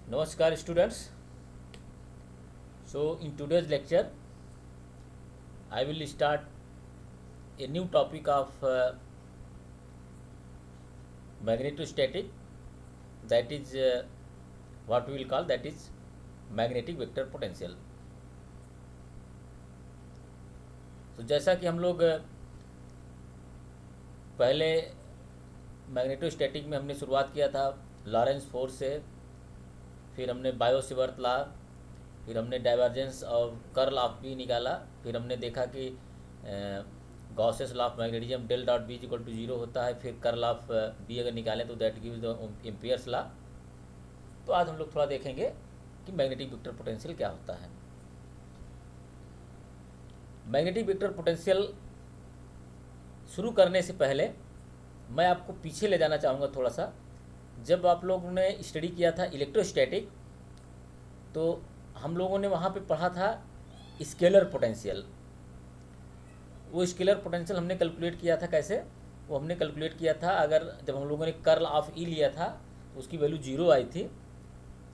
Namaskar students. So in today's lecture I will start a new topic of magnetostatic, that is what we will call that is magnetic vector potential. तो जैसा कि हम लोग पहले magnetostatic में हमने शुरुआत किया था लॉरेंस फोर्स से, फिर हमने बायो-सेवर्थ लॉ, फिर हमने डाइवर्जेंस और कर्ल ऑफ बी निकाला, फिर हमने देखा कि Gauss's law of magnetism del dot B equal to zero होता है, फिर कर्ल ऑफ बी अगर निकालें तो that gives the Ampere's law. तो आज हम लोग थोड़ा देखेंगे कि मैग्नेटिक वेक्टर पोटेंशियल क्या होता है। मैग्नेटिक वेक्टर पोटेंशियल शुरू करने से पहले मैं आपको पीछे ले जाना चाहूँगा थोड़ा सा। जब आप लोगों ने स्टडी किया था इलेक्ट्रोस्टैटिक, तो हम लोगों ने वहाँ पे पढ़ा था स्केलर पोटेंशियल। वो स्केलर पोटेंशियल हमने कैलकुलेट किया था कैसे? वो हमने कैलकुलेट किया था, अगर जब हम लोगों ने कर्ल ऑफ ई लिया था तो उसकी वैल्यू जीरो आई थी,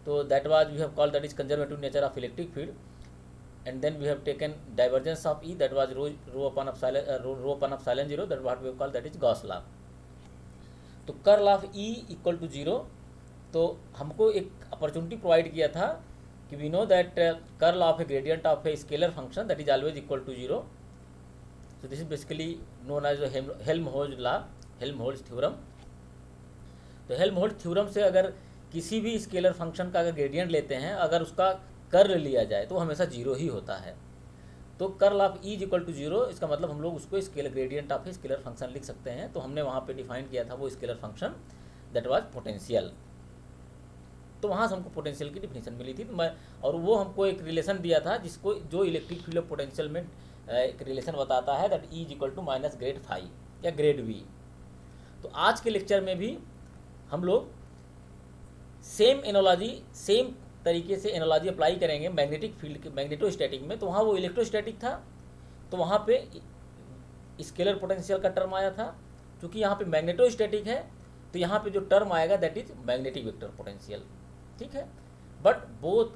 तो that was we have called that is conservative nature of electric field, and then we have taken divergence of E, that was rho upon epsilon 0, that what we have called that is Gauss law. तो curl of E equal to zero, तो हमको एक opportunity provide किया था कि we know that curl of a gradient of a scalar function that is always equal to zero. So this is basically known as Helmholtz law, Helmholtz theorem. तो Helmholtz theorem से अगर किसी भी scalar function का अगर gradient लेते हैं, अगर उसका कर्ल लिया जाए तो हमेशा जीरो ही होता है। तो curl of E equal to zero, इसका मतलब हम लोग उसको scalar gradient of a scalar function लिख सकते हैं। तो हमने वहाँ पे डिफाइन किया था वो scalar function that was potential. तो वहाँ से हमको पोटेंशियल की डिफिनीशन मिली थी। तो मैं और वो हमको एक रिलेशन दिया था जिसको जो इलेक्ट्रिक फील्ड ऑफ पोटेंशियल में एक रिलेशन बताता है that E equal to minus grad phi या ग्रेड वी। तो आज के लेक्चर में भी हम लोग सेम एनोलॉजी, सेम तरीके से एनालॉजी अप्लाई करेंगे मैग्नेटिक फील्ड के मैग्नेटोस्टैटिक में। तो वहाँ वो इलेक्ट्रोस्टैटिक था, तो वहाँ पे स्केलर पोटेंशियल का टर्म आया था। क्योंकि यहाँ पे मैग्नेटोस्टैटिक है तो यहाँ पे जो टर्म आएगा that is magnetic vector potential, ठीक है। But both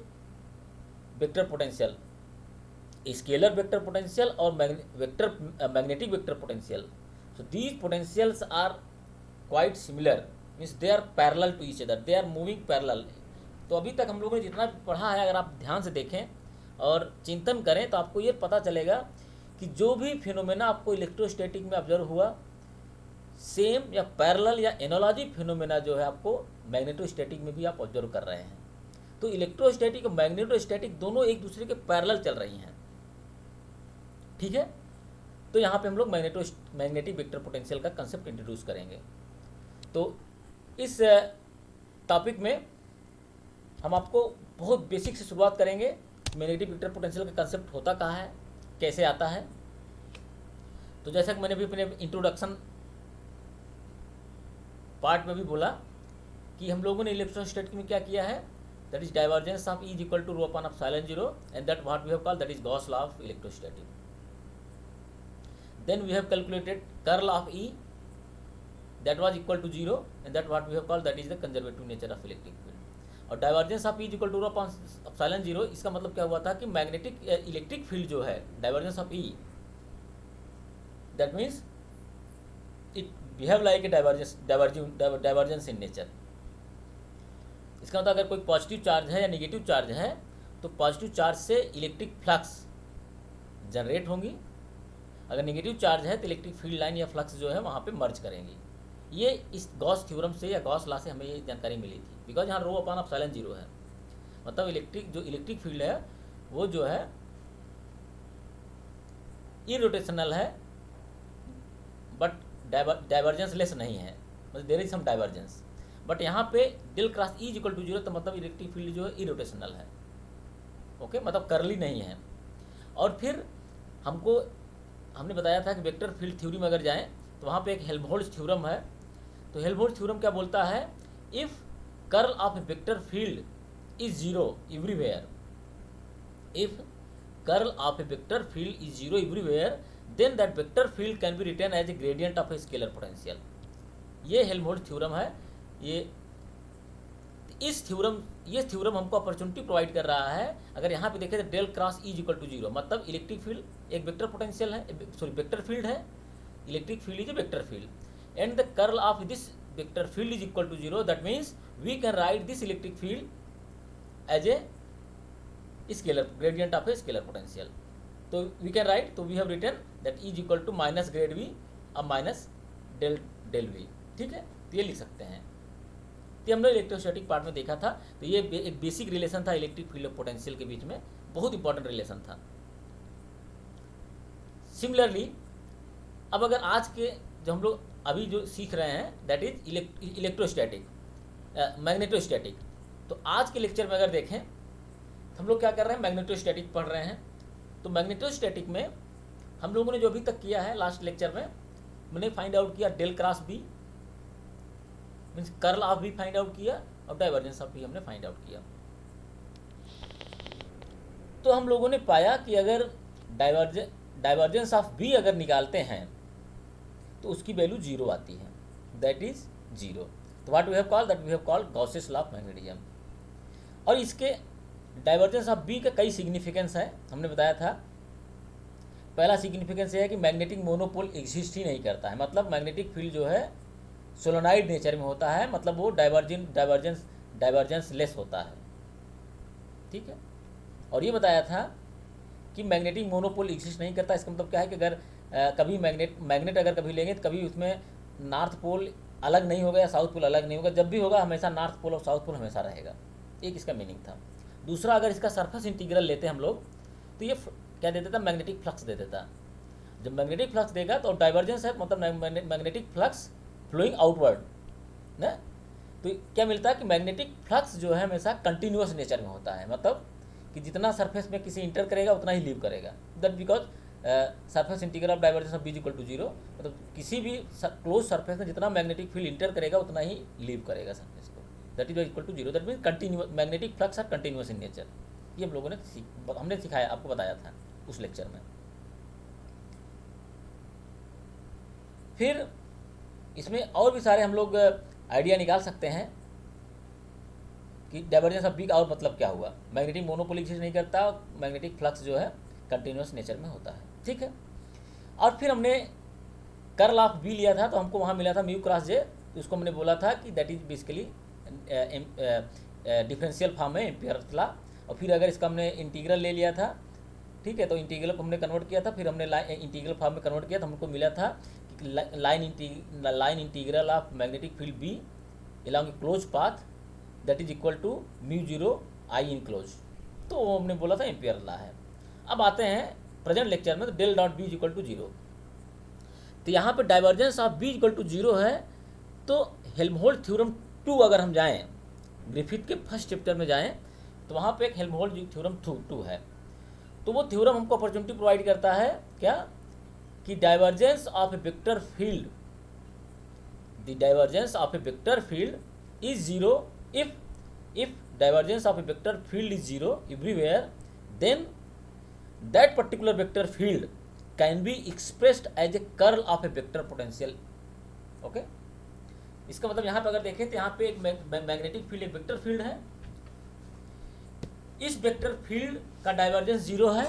vector potential, scalar vector potential और magnetic vector potential, so these potentials are quite similar, means they are parallel to each other, they are moving parallel. तो अभी तक हम लोगों ने जितना पढ़ा है, अगर आप ध्यान से देखें और चिंतन करें तो आपको ये पता चलेगा कि जो भी फिनोमेना आपको इलेक्ट्रोस्टैटिक में ऑब्जर्व हुआ, सेम या पैरेलल या एनालॉजी फिनोमेना जो है आपको मैग्नेटोस्टैटिक में भी आप ऑब्जर्व कर रहे हैं। तो इलेक्ट्रोस्टैटिक और मैग्नेटोस्टैटिक दोनों एक दूसरे के पैरेलल चल रही हैं, ठीक है। तो यहाँ पे हम लोग मैग्नेटिक वेक्टर पोटेंशियल का कंसेप्ट इंट्रोड्यूस करेंगे। तो इस टॉपिक में हम आपको बहुत बेसिक से शुरुआत करेंगे। मैग्नेटिक वेक्टर पोटेंशियल का कंसेप्ट होता कहाँ है, कैसे आता है। तो जैसा कि मैंने भी अपने इंट्रोडक्शन पार्ट में भी बोला कि हम लोगों ने इलेक्ट्रोस्टैटिक में क्या किया है, that is divergence of E equal to rho upon epsilon 0, and that what we have called that is Gauss law of electrostatic. Then we have calculated curl of E that was equal to 0, and that what we have called that is the conservative nature of electric field। और divergence of E equal to rho upon epsilon 0, इसका मतलब क्या हुआ था कि magnetic electric field जो है divergence of E, that means it behave like a divergence in nature. इसका मतलब अगर कोई पॉजिटिव चार्ज है या नेगेटिव चार्ज है तो पॉजिटिव चार्ज से इलेक्ट्रिक फ्लक्स जनरेट होंगी, अगर नेगेटिव चार्ज है तो इलेक्ट्रिक फील्ड लाइन या फ्लक्स जो है वहाँ पे मर्ज करेंगी। ये इस गॉस थ्योरम से या गॉस लॉ से हमें ये जानकारी मिली थी, बिकॉज यहाँ रो अपॉन एप्सिलॉन 0 है, मतलब इलेक्ट्रिक फील्ड है वो जो है इरोटेशनल है, बट डाइवर्जेंस लेस नहीं है, मतलब there is some divergence. But यहाँ पे del cross E equal to 0, तो मतलब इलेक्ट्रिक फील्ड जो है इरोटेशनल है, ओके, मतलब कर्ली नहीं है। और फिर हमने बताया था कि वेक्टर फील्ड थ्योरी में अगर जाएँ तो वहाँ पे एक हेल्महोल्ट्ज थ्योरम है। तो हेल्महोल्ट्ज थ्योरम क्या बोलता है, if curl of a vector field is zero everywhere, if curl of a vector field is zero everywhere, then that vector field can be written as a gradient of a scalar potential. ये Helmholtz theorem है। ये इस theorem ये theorem हमको opportunity provide कर रहा है। अगर यहाँ पे देखें तो del cross E equal to zero, मतलब इलेक्ट्रिक फील्ड एक वेक्टर पोटेंशियल है, सॉरी वेक्टर फील्ड है, electric field is a vector field and the curl of this vector field is equal to zero. That means we can write this electric field as a scalar gradient of a scalar potential. तो we can write, तो we have written that E is equal to minus grad we अब minus del del we. ठीक है, तो ये लिख सकते हैं। तो हमने इलेक्ट्रोस्टैटिक पार्ट में देखा था, तो ये एक बेसिक रिलेशन था इलेक्ट्रिक फील्ड और पोटेंशियल के बीच में, बहुत इंपॉर्टेंट रिलेशन था। सिमिलरली अब अगर आज के जो हम लोग अभी जो सीख रहे हैं दैट इज इलेक्ट्रोस्टैटिक मैग्नेटोस्टैटिक, तो आज के लेक्चर में अगर देखें तो हम लोग क्या कर रहे हैं, मैग्नेटोस्टैटिक पढ़ रहे हैं। तो मैग्नेटोस्टैटिक में हम लोगों ने जो अभी तक किया है लास्ट लेक्चर में, मैंने फाइंड आउट किया del cross B means curl of भी फाइंड आउट किया और डाइवर्जेंस ऑफ भी हमने फाइंड आउट किया। तो हम लोगों ने पाया कि अगर डाइवर्जेंस ऑफ बी अगर निकालते हैं तो उसकी वैल्यू जीरो आती है, दैट इज जीरो। तो what we have called, that we have called Gauss's law of magnetism. और इसके डाइवर्जेंस ऑफ बी का कई सिग्निफिकेंस है, हमने बताया था। पहला सिग्निफिकेंस ये है कि मैग्नेटिक मोनोपोल एग्जिस्ट ही नहीं करता है, मतलब मैग्नेटिक फील्ड जो है सोलोनाइड नेचर में होता है, मतलब वो डाइवर्जेंस लेस होता है। ठीक है, और ये बताया था कि मैग्नेटिक मोनोपोल एग्जिस्ट नहीं करता। इसका मतलब क्या है कि अगर कभी मैग्नेट अगर कभी लेंगे तो कभी उसमें नॉर्थ पोल अलग नहीं होगा या साउथ पोल अलग नहीं होगा, जब भी होगा हमेशा नॉर्थ पोल और साउथ पोल हमेशा रहेगा। एक इसका मीनिंग था। दूसरा, अगर इसका सरफेस इंटीग्रल लेते हैं हम लोग तो ये क्या दे देता, मैग्नेटिक फ्लक्स दे देता। जब मैग्नेटिक फ्लक्स देगा तो डाइवर्जेंस है, मतलब मैग्नेटिक फ्लक्स फ्लोइंग आउटवर्ड ना। तो क्या मिलता है कि मैग्नेटिक फ्लक्स जो है हमेशा कंटिन्यूअस नेचर में होता है, मतलब कि जितना सरफेस में किसी इंटर करेगा उतना ही लीव करेगा। That because surface integral of divergence of B equal to zero, मतलब किसी भी क्लोज सरफेस में जितना मैग्नेटिक फील्ड इंटर करेगा उतना ही लीव करेगा सरफेस को। That is equal to zero. That mean continuous magnetic flux are continuous in nature. ये हम लोगों ने हमने सिखाया, आपको बताया था उस लेक्चर में। फिर इसमें और भी सारे हम लोग आइडिया निकाल सकते हैं कि डाइवर्जेंस ऑफ बी का और मतलब क्या हुआ। मैग्नेटिक मोनोपोल एग्जिस्ट नहीं करता, मैग्नेटिक फ्लक्स जो है कंटिन्यूअस नेचर में होता है। ठीक है, और फिर हमने कर्ल ऑफ बी लिया था, तो हमको वहाँ मिला था म्यू क्रॉस जे। तो उसको हमने बोला था कि that is basically differential form है एम्पियर लॉ। और फिर अगर इसका हमने इंटीग्रल ले लिया था, ठीक है, तो इंटीग्रल को हमने कन्वर्ट किया था, फिर हमने इंटीग्रल फॉर्म में कन्वर्ट किया, तो हमको मिला था कि line integral of magnetic field B along a close path that is equal to mu zero I enclosed. तो वो हमने बोला था एम्पियर लॉ है। अब आते हैं प्रेजेंट लेक्चर में, तो del dot B is equal to zero. तो यहाँ पे divergence of B equal to zero है। तो हेल्महोल्ट्ज थ्योरम 2 अगर हम जाएं, ग्रिफिथ के फर्स्ट चैप्टर में जाएं, तो वहाँ पे एक हेल्महोल्ट्ज थ्योरम 2 है। तो वो थ्योरम हमको अपॉर्चुनिटी प्रोवाइड करता है क्या, कि divergence of a vector field, the divergence of a vector field is zero if divergence of a vector field is zero everywhere, then that particular vector field can be expressed as a curl of a vector potential. Okay, इसका मतलब यहाँ पे अगर देखें तो यहाँ पे एक मैग्नेटिक फील्ड एक वेक्टर फील्ड है। इस वेक्टर फील्ड का डाइवर्जेंस जीरो है,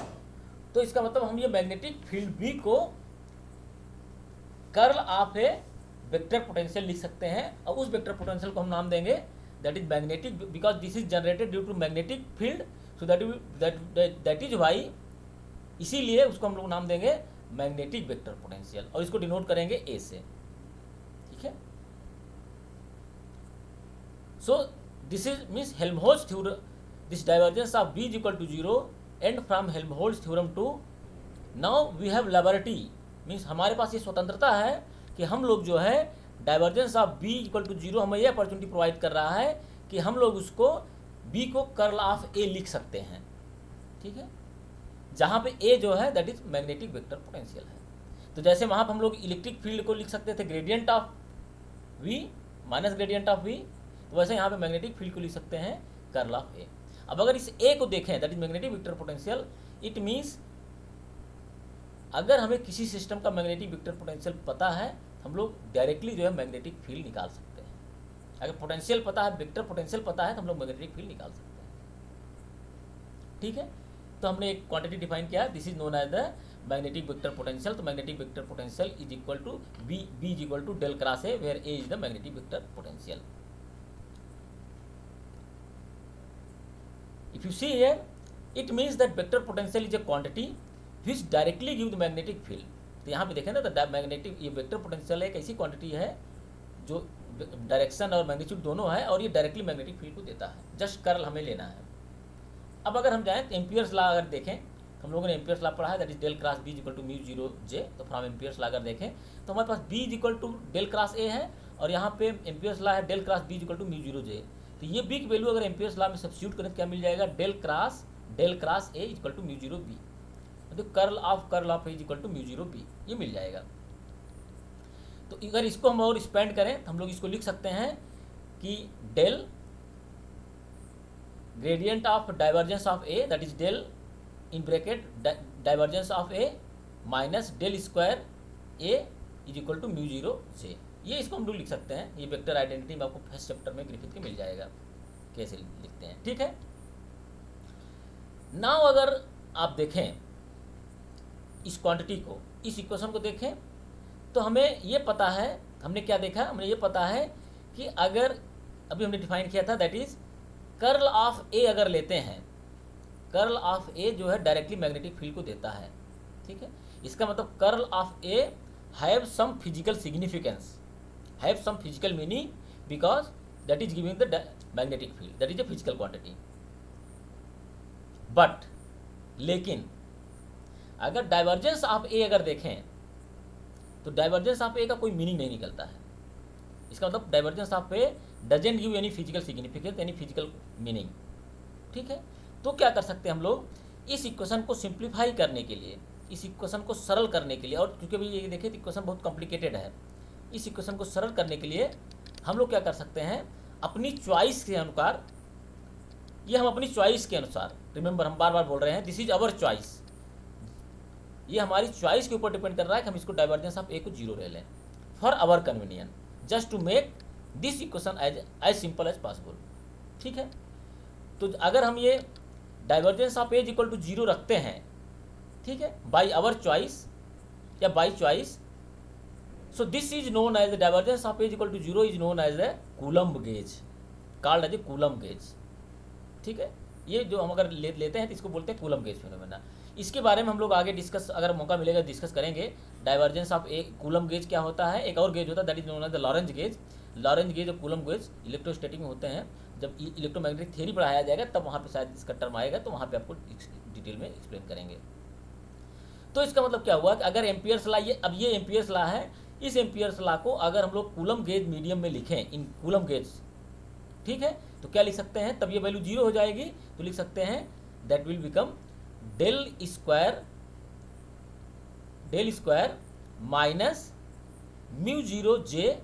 तो इसका मतलब हम ये मैग्नेटिक फील्ड बी को curl of a vector potential लिख सकते हैं। और उस वेक्टर पोटेंशियल को हम नाम देंगे that is magnetic, because this is generated due to magnetic field, so that is why, इसीलिए उसको हम लोग नाम देंगे मैग्नेटिक वेक्टर पोटेंशियल और इसको डिनोट करेंगे ए से। ठीक है, so this is means Helmholtz theorem, this divergence of B is equal to zero and from Helmholtz theorem 2 now we have liberty, means हमारे पास ये स्वतंत्रता है कि हम लोग जो है divergence of B equal to zero, हमें यह अपॉर्चुनिटी प्रोवाइड कर रहा है कि हम लोग उसको बी को कर्ल ऑफ ए लिख सकते हैं। ठीक है, जहाँ पे ए जो है that is magnetic vector potential है। तो जैसे वहाँ पर हम लोग इलेक्ट्रिक फील्ड को लिख सकते थे gradient of V minus gradient of V, तो वैसे यहाँ पे मैग्नेटिक फील्ड को लिख सकते हैं कर्ल ऑफ ए। अब अगर इस ए को देखें that is magnetic vector potential, it means अगर हमें किसी सिस्टम का मैग्नेटिक वेक्टर पोटेंशियल पता है, हम लोग डायरेक्टली जो है मैग्नेटिक फील्ड निकाल सकते हैं। अगर पोटेंशियल पता है, वेक्टर पोटेंशियल पता है, तो हम लोग मैग्नेटिक फील्ड निकाल सकते हैं। ठीक है, तो हमने एक क्वांटिटी डिफाइन किया, this is known as the magnetic vector potential. तो magnetic vector potential is equal to B is equal to del cross A, where A is the magnetic vector potential. If you see here, it means that vector potential is a quantity which directly give the magnetic field। तो यहाँ पे देखें ना, तो magnetic ये vector potential एक ऐसी quantity है जो डायरेक्शन और मैग्नीट्यूड दोनों है, और ये डायरेक्टली मैग्नेटिक फील्ड को देता है। जस्ट कर्ल हमें लेना है। अब अगर हम जाएँ तो एम्पियर्स लॉ अगर देखें, हम लोगों ने एम्पियर्स लॉ पढ़ा है, that is del cross B equal to mu zero J. तो फ्रॉम एम्पियर्स लॉ अगर देखें तो हमारे पास B equal to del cross A है, और यहाँ पे एम्पियर्स लॉ है del cross B equal to mu zero J. तो ये बी की वैल्यू अगर एम्पियर्स लॉ में सब्स्टिट्यूट करें तो क्या मिल जाएगा, del cross A equal to mu zero B, मतलब curl of A equal to mu zero B, ये मिल जाएगा। तो अगर इसको हम और एक्सपेंड करें तो हम लोग इसको लिख सकते हैं कि del gradient of divergence of A, that is del in bracket divergence of A minus del square A is equal to mu zero J. ये इसको हम लोग लिख सकते हैं। ये वेक्टर आइडेंटिटी में आपको फर्स्ट चैप्टर में ग्रिफिथ के मिल जाएगा कैसे लिखते हैं। ठीक है, नाउ अगर आप देखें इस क्वांटिटी को, इस इक्वेशन को देखें, तो हमें ये पता है, हमने क्या देखा, हमें ये पता है कि अगर अभी हमने डिफाइन किया था, दैट इज कर्ल ऑफ ए अगर लेते हैं, कर्ल ऑफ ए जो है डायरेक्टली मैग्नेटिक फील्ड को देता है। ठीक है, इसका मतलब curl of A have some physical significance, have some physical meaning because that is giving the magnetic field, that is a physical quantity। but लेकिन अगर डाइवर्जेंस ऑफ ए अगर देखें तो डाइवर्जेंस ऑफ ए का कोई मीनिंग नहीं निकलता है। इसका मतलब divergence of A doesn't give any physical significance, any physical meaning. ठीक है, तो क्या कर सकते हैं हम लोग, इस इक्वेशन को सिंप्लीफाई करने के लिए, इस इक्वेशन को सरल करने के लिए, और क्योंकि अभी ये देखें तो इक्वेशन बहुत कॉम्प्लिकेटेड है, इस इक्वेशन को सरल करने के लिए हम लोग क्या कर सकते हैं, अपनी चॉइस के अनुसार, ये हम अपनी चॉइस के अनुसार, रिमेंबर हम बार बार बोल रहे हैं, दिस इज अवर चॉइस, ये हमारी चॉइस के ऊपर डिपेंड कर रहा है कि हम इसको डाइवर्जेंस ऑफ ए को जीरो ले लें for our convenience, just to make this equation as simple as possible. ठीक है, तो अगर हम ये divergence of A equal to zero रखते हैं, ठीक है, बाई अवर चॉइस या by choice, so this is known as the divergence of A equal to 0 is known as the Coulomb gauge, called as a Coulomb gauge। ठीक है, ये जो हम अगर लेते हैं तो इसको बोलते हैं कूलम गेज फिनोमेना। इसके बारे में हम लोग आगे डिस्कस, अगर मौका मिलेगा डिस्कस करेंगे। Divergence of A Coulomb gauge क्या होता है, एक और गेज होता है that is known as the Lorenz gauge. Lorenz gauge और कूलम गेज इलेक्ट्रोस्टैटिक में होते हैं। जब इलेक्ट्रोमैग्नेटिक थ्योरी पढ़ाया जाएगा तब वहाँ पे शायद इसका टर्म आएगा, तो वहाँ पे आपको डिटेल में एक्सप्लेन करेंगे। तो इसका मतलब क्या हुआ कि अगर एम्पियर्स लॉ, ये अब ये एम्पियर्स लॉ है, इस एम्पियर्स लॉ को अगर हम लोग कूलम गेज मीडियम में लिखें, इन कूलम गेज, ठीक है, तो क्या लिख सकते हैं, तब ये वैल्यू जीरो हो जाएगी, तो लिख सकते हैं that will become del square minus mu zero J,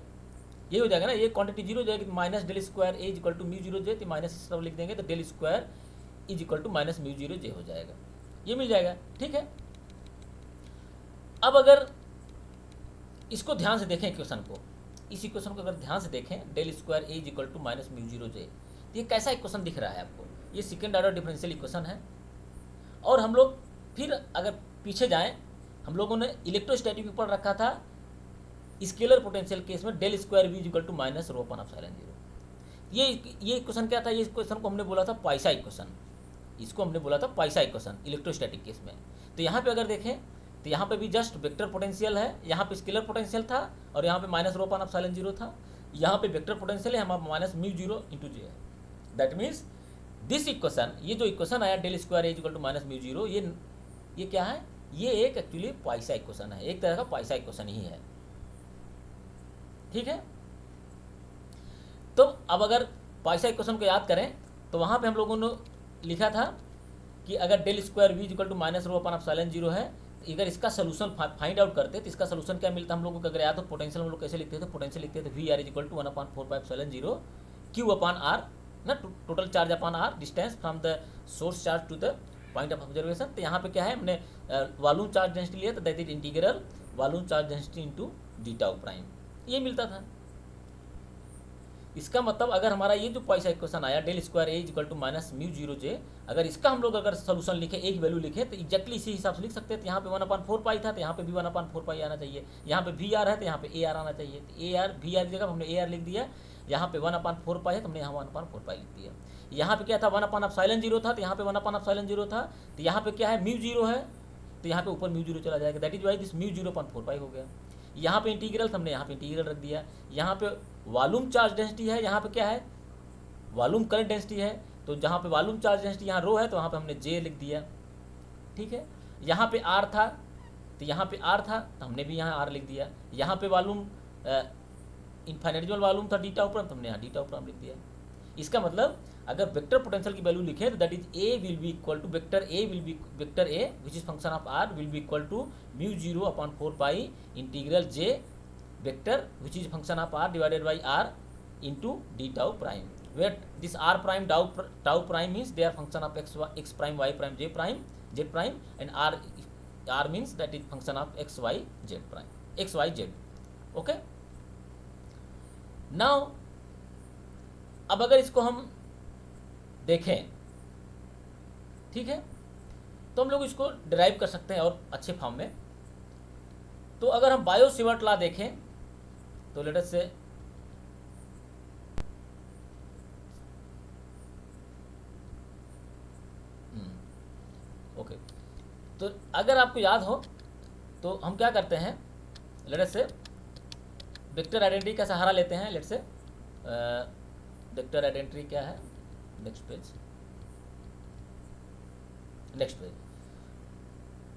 ये हो जाएगा ना, ये क्वांटिटी जीरो हो जाएगी, minus del square A equal to mu zero J, तो माइनस सब लिख देंगे तो del square is equal to minus mu zero J हो जाएगा, ये मिल जाएगा। ठीक है, अब अगर इसको ध्यान से देखें इक्वेशन को, इस इक्वेशन को अगर ध्यान से देखें, del square A is equal to minus mu zero J, तो ये कैसा इक्वेशन दिख रहा है आपको, ये सेकेंड ऑर्डर डिफरेंशियल इक्वेशन है। और हम लोग फिर अगर पीछे जाएं, हम लोगों ने इलेक्ट्रोस्टैटिक ऊपर रखा था स्केलर पोटेंशियल केस में del square V is equal to minus rho upon epsilon zero. ये इक्वेशन क्या था, ये इक्वेशन को हमने बोला था पाइसा इक्वेशन, इसको हमने बोला था पाइसा इक्वेशन इलेक्ट्रोस्टैटिक केस में। तो यहाँ पे अगर देखें तो यहाँ पे भी जस्ट वेक्टर पोटेंशियल है, यहाँ पे स्केलर पोटेंशियल था और यहाँ पे minus rho upon epsilon zero था, यहाँ पे वेक्टर पोटेंशियल है, यहाँ पे minus mu zero into J है। दैट मीन्स दिस इक्वेशन, ये जो इक्वेशन आया del square is equal to minus mu zero, ये क्या है, ये एक एक्चुअली पाइसा इक्वेशन है, एक तरह का पाइसा इक्वेशन ही है। ठीक है, तो अब अगर पाइसा इक्वेशन को याद करें तो वहाँ पे हम लोगों ने लिखा था कि अगर del square V equal to minus rho upon epsilon zero है, अगर इसका सोल्यूशन फाइंड आउट करते तो इसका सोल्यूशन क्या मिलता हम लोगों को, अगर याद हो पोटेंशियल हम लोग कैसे लिखते थे, पोटेंशियल लिखते थे V R is equal to 1/4πε0 Q upon R ना, total charge upon R, distance from the source charge to the point of observation. तो यहाँ पे क्या है, हमने वॉल्यूम चार्ज डेंसिटी लिया, तो that is integral volume charge density into d tau prime, ये मिलता था। इसका मतलब अगर हमारा ये जो पैसा इक्वेशन आया del square A equal to minus mu zero J, अगर इसका हम लोग अगर सोल्यूशन लिखे, एक वैल्यू लिखे तो एग्जैक्टली इसी हिसाब से लिख सकते हैं। तो यहाँ पे 1/4 पाई था तो यहाँ पे भी 1/4 पाई आना चाहिए, यहाँ पे वी आर है तो यहाँ पे ए आर आना चाहिए। तो ए आर वी आर की जगह हमने ए आर लिख दिया, यहाँ पे 1/4 पाई है तो हमने यहाँ 1/4 पाई लिख दिया। यहाँ पे क्या था 1/0 था तो यहाँ पे 1/0 था, तो यहाँ पे क्या है म्यू जीरो है तो यहाँ पे ऊपर म्यू जीरो चला जाएगा, that is why this mu 0/4 पाई हो गया। यहाँ पे इंटीग्रल हमने यहाँ पे इंटीग्रल रख दिया। यहाँ पे वॉल्यूम चार्ज डेंसिटी है, यहाँ पे क्या है वॉल्यूम करंट डेंसिटी है, तो जहाँ पे वॉल्यूम चार्ज डेंसिटी यहाँ रो है तो वहाँ पे हमने जे लिख दिया, ठीक है। यहाँ पे आर था तो यहाँ पे आर था तो हमने भी यहाँ आर लिख दिया। यहाँ पे वॉल्यूम इन्फाइनेटिमल वॉल्यूम था डीटा ऊपर तो हमने यहाँ डीटा ऊपर लिख दिया। इसका मतलब अगर वेक्टर पोटेंशियल की वैल्यू लिखे तो that is A will be equal to vector A which is function of r will be equal to mu 0/4 pi integral J vector which is function of r divided by r into d tau prime, wait this r prime tau prime means they are function of x prime Y prime Z prime and r means that is function of x Y z prime x Y Z. Okay, now अब अगर इसको हम देखें, ठीक है, तो हम लोग इसको डिराइव कर सकते हैं और अच्छे फॉर्म में। तो अगर हम बायो सिवर्ट लॉ देखें तो लेट अस से ओके, तो अगर आपको याद हो तो हम क्या करते हैं, लेट अस से वेक्टर आइडेंटिटी का सहारा लेते हैं। लेट से वेक्टर आइडेंटिटी क्या है, नेक्स्ट पेज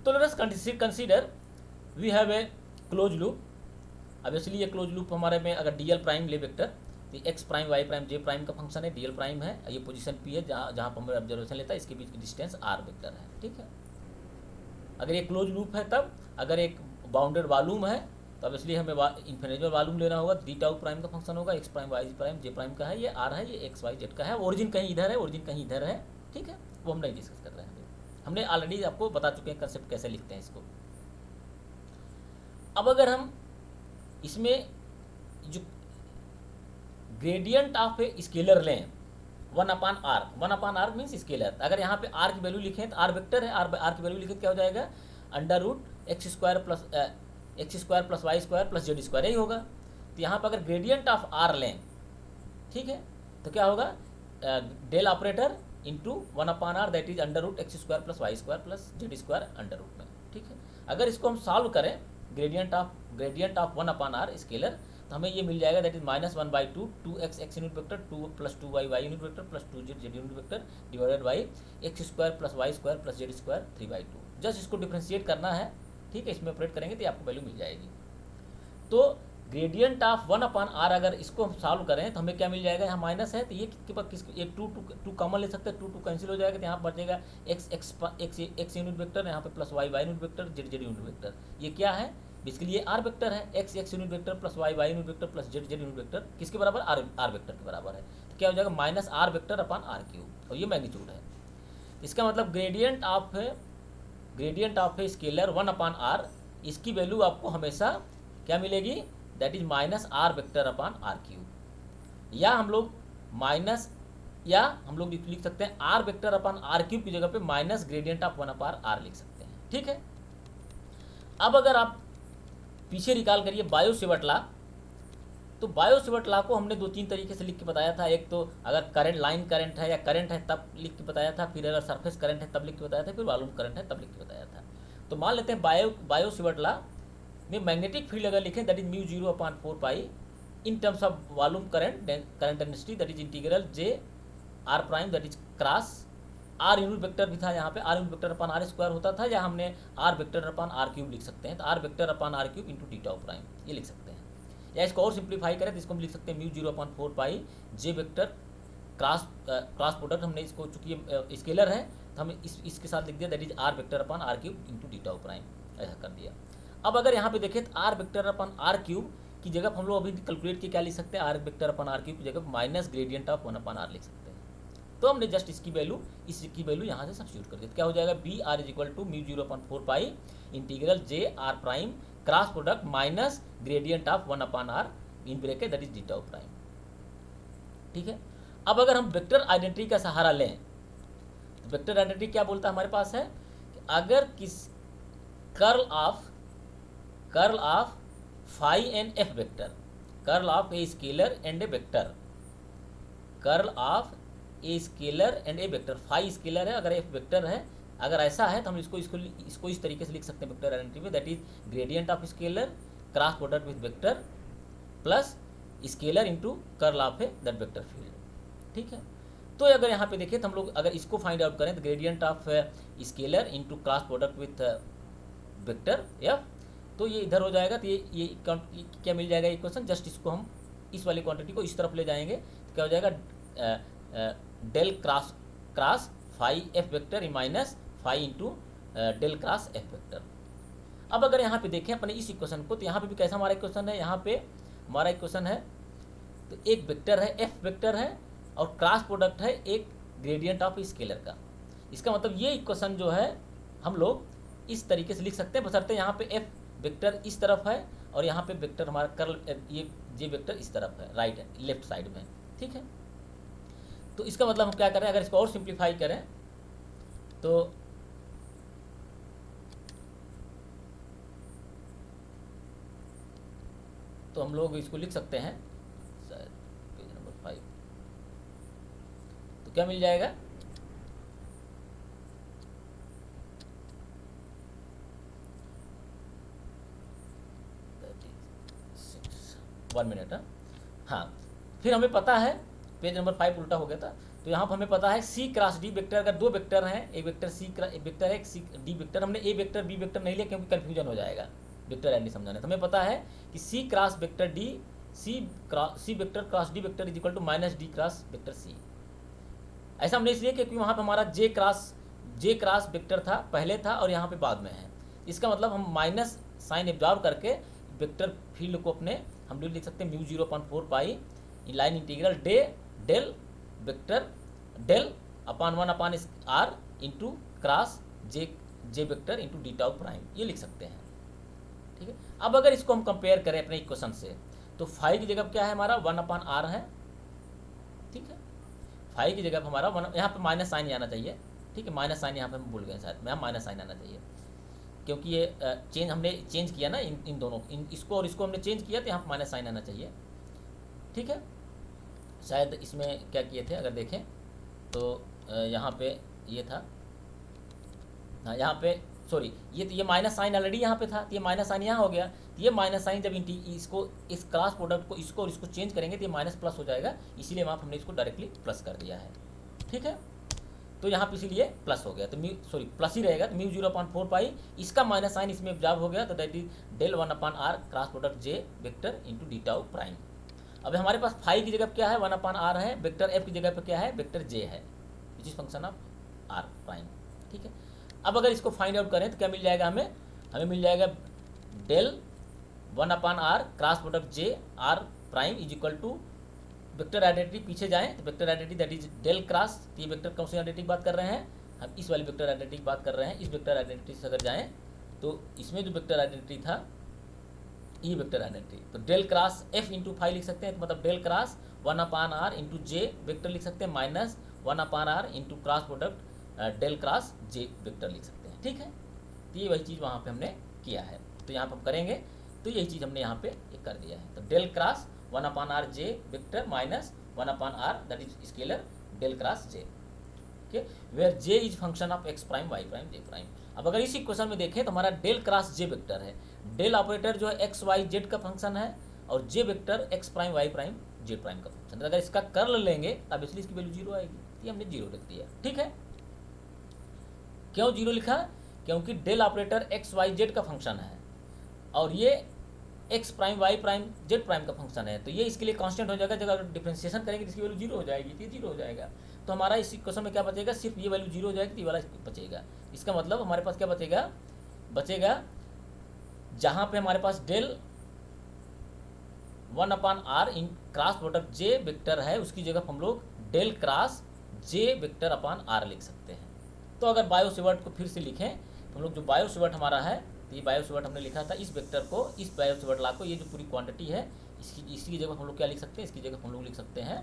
तो let us consider we have a close loop. Obviously ये क्लोज लूप हमारे में अगर डीएल प्राइम ले वेक्टर तो एक्स प्राइम वाई प्राइम जे प्राइम का फंक्शन है, डीएल प्राइम है, ये पोजीशन पी है जहाँ पर ऑब्जर्वेशन लेता है, इसके बीच की डिस्टेंस आर वेक्टर है, ठीक है। अगर ये क्लोज लूप है तब, अगर एक बाउंडेड वॉल्यूम है तो ऑब्वियसली हमें इन्फिनिटेबल वॉल्यूम लेना होगा, डी टाउ प्राइम का फंक्शन होगा, एक्स प्राइम वाई प्राइम जे प्राइम का है, ये आर है, ये एक्स वाई जेड का है, ओरिजिन कहीं इधर है ओरिजिन कहीं इधर है, ठीक है, वो हम नहीं डिस्कस कर रहे हैं। हमने ऑलरेडी आपको बता चुके हैं कंसेप्ट कैसे लिखते हैं इसको। अब अगर हम इसमें जो ग्रेडियंट ऑफ ए स्केलर लें 1/r मीन्स स्केलर, अगर यहाँ पे r की वैल्यू लिखें तो r वेक्टर है, r की वैल्यू लिखें तो क्या हो जाएगा x² plus y square plus z square, यही होगा। तो यहाँ पर अगर ग्रेडियंट ऑफ r लें, ठीक है, तो क्या होगा del operator into 1/r that is x² plus y square plus z square under root में, ठीक है। अगर इसको हम सॉल्व करें ग्रेडियंट ऑफ 1/r स्केलर तो हमें ये मिल जाएगा that is -1/2 2x x unit vector 2 plus 2y y unit vector plus 2z z unit vector divided by x² plus y square plus z square 3/2। Just इसको differentiate करना है, ठीक है, इसमें ऑपरेट करेंगे तो आपको वैल्यू मिल जाएगी। तो ग्रेडियंट ऑफ 1/r अगर इसको हम सॉल्व करें तो हमें क्या मिल जाएगा, यहाँ माइनस है तो ये ये 2 कॉमन ले सकते हैं, 2 कैंसिल हो जाएगा तो यहाँ बचेगा x यूनिट वेक्टर, यहाँ पे plus y unit vector z unit vector, ये क्या है बेसिकली ये r वेक्टर है, x unit vector plus y unit vector plus z unit vector किसके बराबर r वेक्टर के बराबर है। तो क्या हो जाएगा -r vector upon r cube, और ये मैग्नीट्यूड है। इसका मतलब gradient of a scalar 1/r, इसकी वैल्यू आपको हमेशा क्या मिलेगी that is -r vector upon r cube, या हम लोग लिख सकते हैं r vector upon r cube की जगह पे माइनस ग्रेडियंट ऑफ 1/r लिख सकते हैं, ठीक है। अब अगर आप पीछे रिकॉल करिए बायो सिवर्ट लॉ, तो बायो सिवर्ट लॉ को हमने 2-3 तरीके से लिख के बताया था। एक तो अगर करंट लाइन करंट है या करंट है तब लिख के बताया था, फिर अगर सरफेस करंट है तब लिख के बताया था, फिर वॉल्यूम करंट है तब लिख के बताया था। तो मान लेते हैं बायो सिवर्ट लॉ में मैग्नेटिक फील्ड अगर लिखें that is mu 0/4 pi in terms of volume current density that is integral J r prime that is cross r unit vector भी था, यहाँ पे r unit vector upon r square होता था, या हमने r vector upon r cube लिख सकते हैं, तो r vector upon r cube into d tau prime ये लिख सकते हैं। या इसको और सिंप्लीफाई करें तो इसको हम लिख सकते हैं म्यू 0/4 पाई जे वेक्टर क्रॉस प्रोडक्ट, हमने इसको चूंकि स्केलर है तो हम इसके साथ लिख दिया that is r vector upon r cube into d tau prime, ऐसा कर दिया। अब अगर यहाँ पे देखें तो r vector upon r cube की जगह हम लोग अभी कैलकुलेट की क्या लिख सकते हैं, r vector upon r cube की जगह माइनस ग्रेडियंट ऑफ 1/r लिख सकते हैं। तो हमने जस्ट इसकी वैल्यू यहाँ से सब्स्टिट्यूट कर दी, तो क्या हो जाएगा B r is equal to mu 0/4 pi integral J r prime cross product minus gradient of 1/r in bracket that is d tau prime. ठीक है। अब अगर हम वेक्टर आइडेंटिटी का सहारा लें तो वेक्टर आइडेंटिटी क्या बोलता है हमारे पास है कि अगर किस curl of phi and F vector, curl of a scalar and a vector, curl of a scalar and a vector, phi scalar है अगर एफ वेक्टर है, अगर ऐसा है तो हम इसको इस तरीके से लिख सकते हैं वेक्टर आइडेंटिटी में, that is gradient of scalar cross product with vector plus scalar into curl of A that vector field, ठीक है। तो अगर यहाँ पे देखें तो हम लोग अगर इसको फाइंड आउट करें तो gradient of scalar into cross product with vector F, तो ये इधर हो जाएगा, तो ये क्या मिल जाएगा इक्वेशन, जस्ट इसको हम इस वाली क्वांटिटी को इस तरफ ले जाएंगे तो क्या हो जाएगा del cross phi F vector minus phi into del cross F vector. अब अगर यहाँ पे देखें अपने इस इक्वेशन को, तो यहाँ पे भी कैसा हमारा इक्वेशन है, यहाँ पे हमारा इक्वेशन है तो एक वेक्टर है एफ वेक्टर है और क्रॉस प्रोडक्ट है एक ग्रेडियंट ऑफ स्केलर का। इसका मतलब ये इक्वेशन जो है हम लोग इस तरीके से लिख सकते हैं, बशर्ते यहाँ पे एफ वेक्टर इस तरफ है और यहाँ पे वेक्टर हमारा कर्ल ये जे वेक्टर इस तरफ है, राइट लेफ्ट साइड में, ठीक है। तो इसका मतलब हम क्या करें, अगर इसको और सिंप्लीफाई करें तो हम लोग इसको लिख सकते हैं शायद पेज नंबर 5, तो क्या मिल जाएगा, वन मिनट। हाँ, फिर हमें पता है पेज नंबर 5 उल्टा हो गया था, तो यहाँ पर हमें पता है सी क्रॉस डी वेक्टर, अगर दो वेक्टर हैं, एक वेक्टर सी वेक्टर है एक सी डी वेक्टर, हमने ए वेक्टर बी वेक्टर नहीं लिया क्योंकि कन्फ्यूजन हो जाएगा वेक्टर एंड समझाने, तो हमें पता है कि C cross vector D C vector cross D vector is equal to minus D cross vector C. ऐसा हमने इसलिए क्योंकि वहाँ पर हमारा जे क्रॉस वेक्टर था, पहले था और यहाँ पे बाद में है। इसका मतलब हम माइनस साइन एब्जॉर्व करके वेक्टर फील्ड को अपने हम लोग लिख सकते हैं mu 0.4 pi line integral del vector del upon 1 upon r into cross J vector into d tau prime, ये लिख सकते हैं, ठीक है। अब अगर इसको हम कंपेयर करें अपने इक्वेशन से तो फाई की जगह क्या है हमारा 1 अपॉन आर है, ठीक है। फाई की जगह हमारा यहाँ पे माइनस साइन आना चाहिए, ठीक है, माइनस साइन यहाँ पे हम भूल गए शायद, यहाँ माइनस साइन आना चाहिए क्योंकि ये हमने चेंज किया ना इन दोनों इसको और इसको हमने चेंज किया, तो यहाँ पर माइनस साइन आना चाहिए, ठीक है। शायद इसमें क्या किए थे अगर देखें तो यहाँ पे ये था, हाँ यहाँ पे सॉरी ये माइनस साइन ऑलरेडी यहाँ पे था, तो ये माइनस साइन यहाँ हो गया, तो ये माइनस साइन जब इसको इस क्रॉस प्रोडक्ट को इसको और इसको चेंज करेंगे तो ये माइनस प्लस हो जाएगा, इसीलिए वहाँ हमने इसको डायरेक्टली प्लस कर दिया है, ठीक है। तो यहाँ पे इसीलिए प्लस हो गया, तो प्लस ही रहेगा, तो म्यू 0.4 पाई इसका माइनस साइन इसमें एब्जॉर्ब हो गया, तो that is del 1 upon r cross product J vector into d tau prime. अब हमारे पास फाई की जगह क्या है 1 अपॉन आर है, वेक्टर एफ की जगह पे क्या है वेक्टर जे है, which is function of r prime, ठीक है। अब अगर इसको फाइंड आउट करें तो क्या मिल जाएगा हमें मिल जाएगा del 1 upon r cross product J r prime is equal to vector identity, पीछे जाएं तो vector identity that is del cross, ये वेक्टर कौन सी आइडेंटिटी की बात कर रहे हैं, हम इस वाली वेक्टर आइडेंटिटी की बात कर रहे हैं। इस वेक्टर आइडेंटिटी से अगर जाएं तो इसमें जो वेक्टर आइडेंटिटी था ये वेक्टर आइडेंटिटी, तो del cross F into phi लिख सकते हैं, तो मतलब del cross 1 upon r into J vector लिख सकते हैं minus 1 upon r into cross product del cross J vector लिख सकते हैं, ठीक है। तो ये वही चीज़ वहाँ पे हमने किया है, तो यहाँ पर हम करेंगे तो यही चीज़ हमने यहाँ पे कर दिया है, तो del cross 1 upon R J vector minus 1 upon R that is scalar del cross J, okay, where J is function of x prime Y prime J prime. अब अगर इस इक्वेशन में देखें तो हमारा डेल क्रॉस जे वेक्टर है, del operator जो है एक्स वाई जेड का फंक्शन है और J vector X prime Y prime Z prime का फंक्शन है। अगर इसका कर्ल लेंगे तब इसलिए इसकी वैल्यू 0 आएगी, ये हमने 0 लिख दिया, ठीक है। क्यों 0 लिखा, क्योंकि del operator x Y Z का फंक्शन है और ये x prime Y prime Z prime का फंक्शन है, तो ये इसके लिए कांस्टेंट हो जाएगा, जब अगर डिफरेंशिएशन करेंगे तो इसकी वैल्यू 0 हो जाएगी, तो ये 0 हो जाएगा। तो हमारा इस इक्वेशन में क्या बचेगा, सिर्फ ये वैल्यू 0 हो जाएगी, तो ये वाला बचेगा। इसका मतलब हमारे पास क्या बचेगा जहाँ पे हमारे पास del 1 upon R in cross product J vector है उसकी जगह हम लोग del cross J vector upon R लिख सकते हैं। तो अगर बायो सिवर्ट को फिर से लिखें तो हम लोग जो बायो सिवर्ट हमारा है, तो ये बायो सिवर्ट हमने लिखा था, इस वेक्टर को, इस बायो सिवर्ट लॉ को, ये जो पूरी क्वांटिटी है इसकी जगह हम लोग क्या लिख सकते हैं, इसकी जगह हम लोग लिख सकते हैं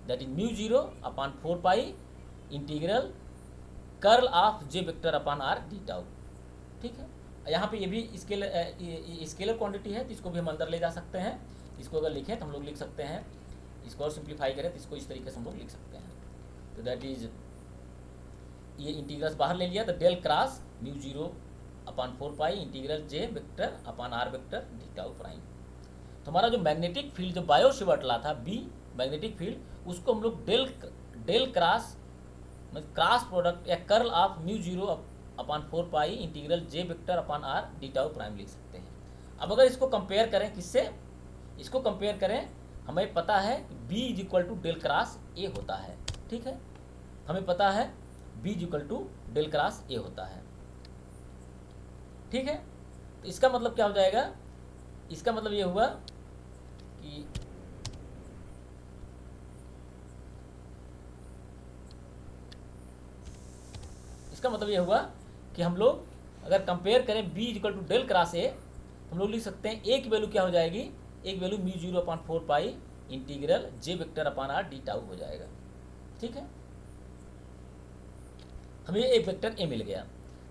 that is mu zero upon 4 pi integral curl of J vector upon R D tau. ठीक है, यहाँ पे ये भी स्केलर क्वांटिटी है, तो इसको भी हम अंदर ले जा सकते हैं। इसको अगर लिखें तो हम लोग लिख सकते हैं, इसको और सिंप्लीफाई करें तो इसको इस तरीके से हम लोग लिख सकते हैं। तो दैट इज, ये इंटीग्रल्स बाहर ले लिया तो del cross mu zero upon 4 pi integral J vector upon r vector d tau prime. तो हमारा जो मैग्नेटिक फील्ड जो बायो शेवर्ट ला था बी मैग्नेटिक फील्ड, उसको हम लोग डेल क्रॉस क्रॉस प्रोडक्ट या curl of mu zero upon 4 pi integral J vector upon R D tau prime लिख सकते हैं। अब अगर इसको कंपेयर करें किससे, इसको कंपेयर करें, हमें पता है B is equal to del cross A होता है। ठीक है, हमें पता है B is equal to del cross A होता है। ठीक है, तो इसका मतलब क्या हो जाएगा, इसका मतलब ये हुआ कि इसका मतलब ये हुआ कि हम लोग अगर कंपेयर करें B is equal to del cross A, हम लोग लिख सकते हैं एक वैल्यू क्या हो जाएगी, एक value mu zero upon 4 pi integral J vector upon R D tau हो जाएगा। ठीक है, हमें एक वेक्टर ए मिल गया।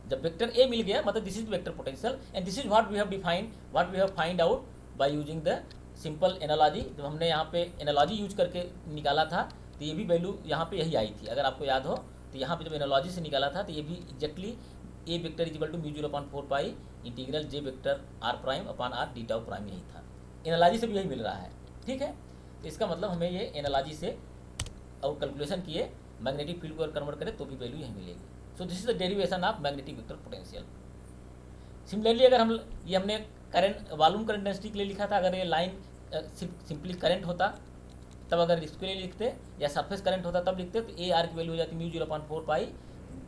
जब वेक्टर ए मिल गया मतलब this is vector potential and this is what we have defined, what we have find out by using the simple analogy. जब हमने यहाँ पे एनालॉजी यूज करके निकाला था तो ये भी वैल्यू यहाँ पे यही आई थी, अगर आपको याद हो तो यहाँ पे जब एनालॉजी से निकाला था तो ये भी exactly A vector is equal to mu zero upon 4 pi integral J vector r prime upon R D tau prime यही था। एनालॉजी से भी यही मिल रहा है। ठीक है, तो इसका मतलब हमें ये एनालॉजी से और कैलकुलेशन किए मैग्नेटिक फील्ड को कन्वर्ट करें तो भी वैल्यू यही मिलेगी। सो this is the derivation of magnetic vector potential. Similarly अगर हम ये हमने करंट वॉल्यूम करंट डेंसिटी के लिए लिखा था, अगर ये लाइन सिंपली करंट होता तब अगर इसके लिए लिखते, या सरफेस करंट होता तब लिखते, तो ए आर की वैल्यू हो जाती म्यू जीरो अपॉन 4 पाई,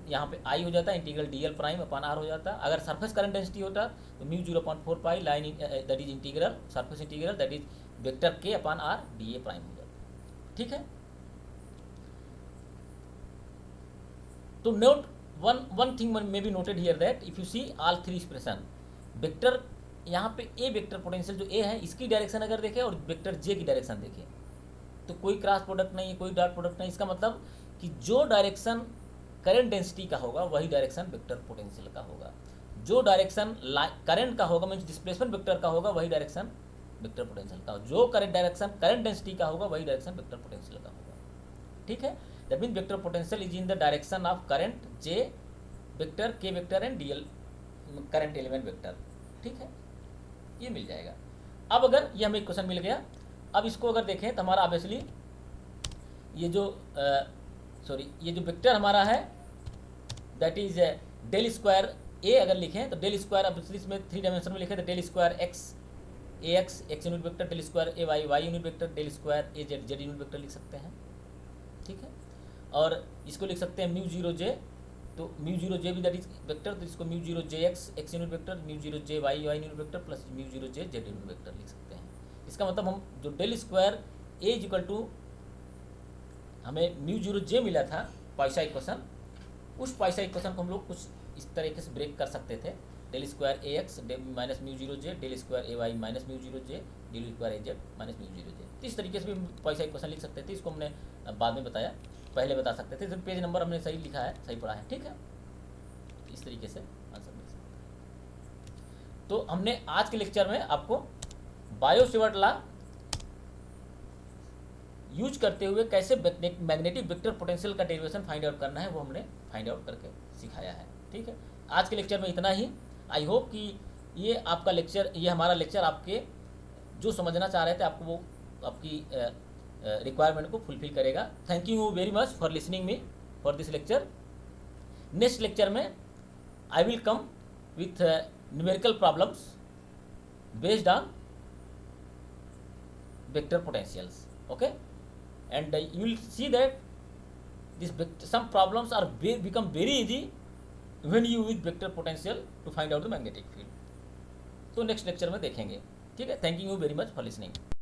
यहाँ पे आई हो जाता integral D L prime upon R हो जाता। अगर सरफेस करंट डेंसिटी होता तो mu zero upon 4 pi line that is integral surface integral that is vector K upon are D A prime हो जाता। ठीक है, तो note one thing may be noted here that if you see all three expression, vector यहाँ पे ए vector potential जो ए है इसकी डायरेक्शन अगर देखें और वेक्टर जे की डायरेक्शन देखें तो कोई क्रॉस प्रोडक्ट नहीं है, कोई डॉट प्रोडक्ट नहीं। इसका मतलब कि जो डायरेक्शन करंट डेंसिटी का होगा वही डायरेक्शन वेक्टर पोटेंशियल का होगा, जो डायरेक्शन करंट का होगा मीन्स डिस्प्लेसमेंट वेक्टर का होगा वही डायरेक्शन वेक्टर पोटेंशियल का, जो करंट डायरेक्शन करंट डेंसिटी का होगा वही डायरेक्शन वेक्टर पोटेंशियल का होगा। ठीक है, that means vector potential is in the direction of current J vector K vector and D L current element vector. ठीक है, ये मिल जाएगा। अब अगर ये हमें क्वेश्चन मिल गया, अब इसको अगर देखें तो हमारा ऑब्वियसली ये जो ये जो वेक्टर हमारा है दैट इज डेल स्क्वायर ए अगर लिखें तो डेल स्क्वायर ऑब्वियसली इसमें 3 डायमेंशन में लिखे तो del square X A X unit vector, del square A Y unit vector, del square A Z unit vector लिख सकते हैं। ठीक है, और इसको लिख सकते हैं म्यू जीरो जे, तो म्यू जीरो जे भी दैट इज वेक्टर, तो इसको mu zero J X unit vector, mu zero J Y unit vector plus mu zero J Z unit vector लिख सकते हैं। इसका मतलब हम जो del square A is equal to हमें म्यू जीरो जे मिला था पाइसा इक्वेशन, उस पाइसा इक्वेशन को हम लोग कुछ इस तरीके से ब्रेक कर सकते थे, del square A x minus mu zero J, del square A Y minus mu zero J, del square A Z minus mu zero J. तो इस तरीके से भी हम पाइसा इक्वेशन लिख सकते थे, इसको हमने बाद में बताया, पहले बता सकते थे। पेज नंबर हमने सही लिखा है, सही पढ़ा है। ठीक है, इस तरीके से आंसर मिल सकता है। तो हमने आज के लेक्चर में आपको बायो शेवर्ट लॉ यूज करते हुए कैसे मैग्नेटिक वेक्टर पोटेंशियल का डेरिवेशन फाइंड आउट करना है वो हमने फाइंड आउट करके सिखाया है। ठीक है, आज के लेक्चर में इतना ही। आई होप कि ये आपका लेक्चर, ये हमारा लेक्चर आपके जो समझना चाह रहे थे आपको वो आपकी रिक्वायरमेंट को फुलफिल करेगा। Thank you very much for listening me for this lecture. Next lecture में I will come with numerical problems based on vector potentials, okay, and you will see that this some problems are become very easy when you use vector potential to find out the magnetic field। तो next lecture में देखेंगे। ठीक है, thank you very much for listening.